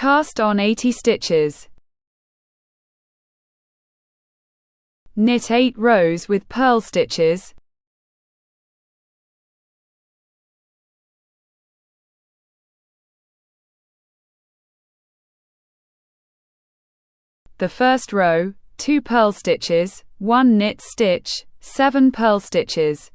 Cast on 80 stitches. Knit 8 rows with purl stitches. The first row, 2 purl stitches, 1 knit stitch, 7 purl stitches.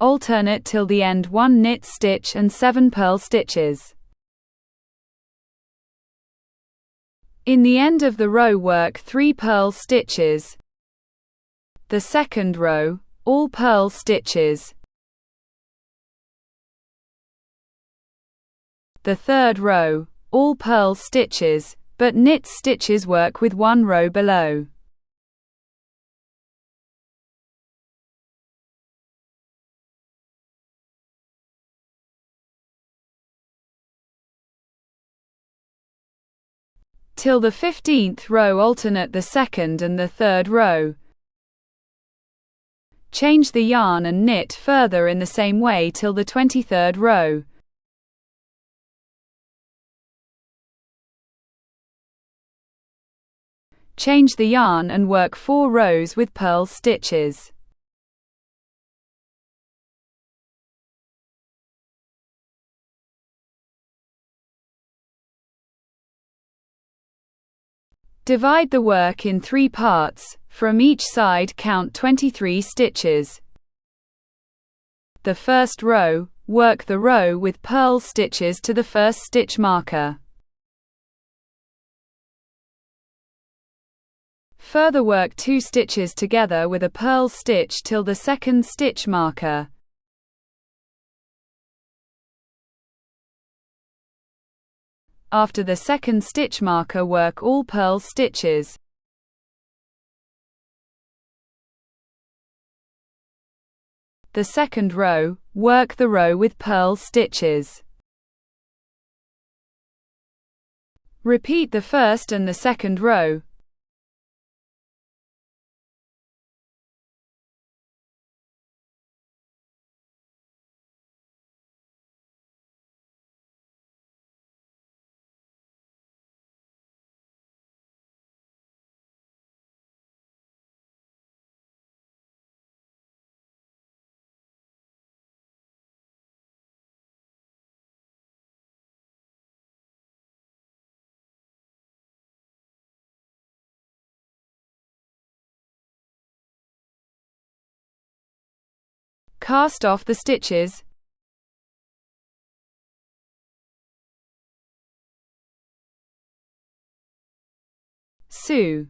Alternate till the end, 1 knit stitch and 7 purl stitches. In the end of the row, work 3 purl stitches. The second row, all purl stitches. The third row, all purl stitches, but knit stitches, work with 1 row below. Till the 15th row, alternate the second and the third row. Change the yarn and knit further in the same way till the 23rd row. Change the yarn and work 4 rows with purl stitches. Divide the work in 3 parts, from each side count 23 stitches. The first row, work the row with purl stitches to the first stitch marker. Further work 2 stitches together with a purl stitch till the second stitch marker. After the second stitch marker, work all purl stitches. The second row, work the row with purl stitches. Repeat the first and the second row. Cast off the stitches. Sew.